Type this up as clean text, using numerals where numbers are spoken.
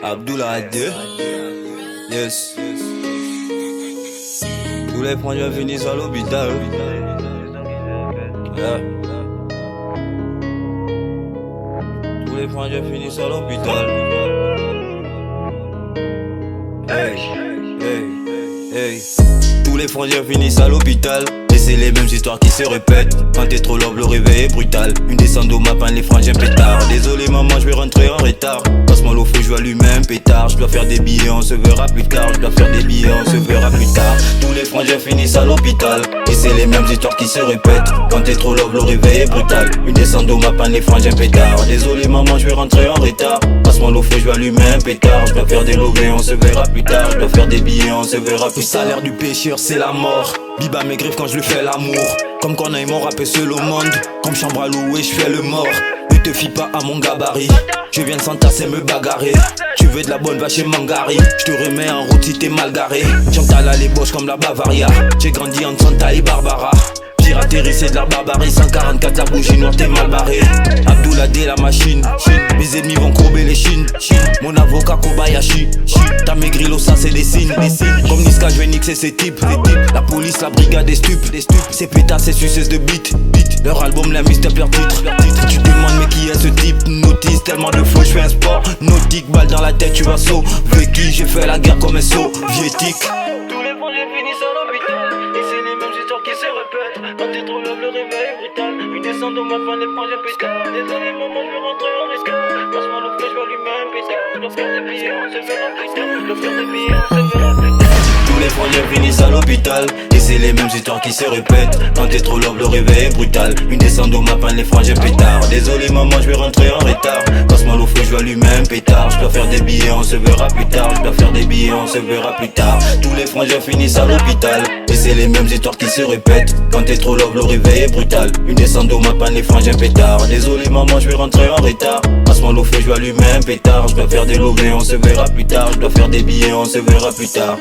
Abdullah 2. Yes. Tous les frangins finissent à l'hôpital. Yeah. Tous les frangins finissent à l'hôpital. Hey, hey, hey. Tous les frangins finissent à l'hôpital. Et c'est les mêmes histoires qui se répètent. Quand t'es trop love, le réveil est brutal. Une descente au mappin, les frangins pétard. Désolé maman, je vais rentrer en retard. Passe-moi l'eau feu, je allume un pétard. Je dois faire des billets, on se verra plus tard. Je dois faire des billets, on se verra plus tard. Tous les frangins finissent à l'hôpital. Et c'est les mêmes histoires qui se répètent. Quand t'es trop love, le réveil est brutal. Une descente au mappin, les frangins pétard. Désolé maman, je vais rentrer en retard. Passe-moi l'eau feu, je vais allumer un pétard. Je dois faire des lovés, on se verra plus tard. Je dois faire des billets, on se verra plus tard. Le salaire du pêcheur, c'est la mort. Biba mes griffes quand je lui fais l'amour. Comme quand ils m'ont rappé seul au monde. Comme chambre à louer, je fais le mort. Ne te fie pas à mon gabarit. Je viens de s'entasser me bagarrer. Tu veux de la bonne, va chez Mangari. Je te remets en route si t'es mal garé. Chantal à l'ébauche comme la Bavaria. J'ai grandi entre Santa et Barbara. Piraterie c'est de la barbarie. 144 la bougie noire, t'es mal barré. Abdullah D la machine. Mes ennemis vont courber les chines. Mon avocat Kobayashi. T'as maigri l'eau, ça c'est des signes. Comme Niska je vais nixer ces types. La police, la brigade des stupes. Ces pétasses, ces suceuses de beat. Leur album, la mise leur titre. Tu te demandes mais qui est ce type? Notice tellement de flow, je fais un sport nautique, balle dans la tête, tu vas sauver. Avec qui j'ai fait la guerre comme un soviétique. Tous les projets finissent à l'hôpital. Et c'est les mêmes histoires qui se répètent. Quand t'es trop love, le réveil est brutal. Une descente au matin, les projets pétard. Désolé maman, je vais rentrer en risque. Passe-moi le feu, je vais allumer un pétard. Je dois faire des billets, on se verra plus tard. Je dois faire des billets, on se verra plus tard. Tous les frangins finissent à l'hôpital. Et c'est les mêmes histoires qui se répètent. Quand t'es trop love, le réveil est brutal. Une descente au mappin, les frangins pétard. Désolé maman, je vais rentrer en retard. Passe-moi l'eau feu, je vais allumer un pétard. Je dois faire des billets, on se verra plus tard. Je dois faire des billets, on se verra plus tard. Tous les frangins finissent à l'hôpital. Et c'est les mêmes histoires qui se répètent. Quand t'es trop love, le réveil est brutal. Une descente au mappin, les frangins pétard. Désolé maman, je vais rentrer en retard. Passe-moi l'eau feu, je vais allumer un pétard. Je dois faire des lovés, on se verra plus tard. Je dois faire des billets, on se verra plus tard.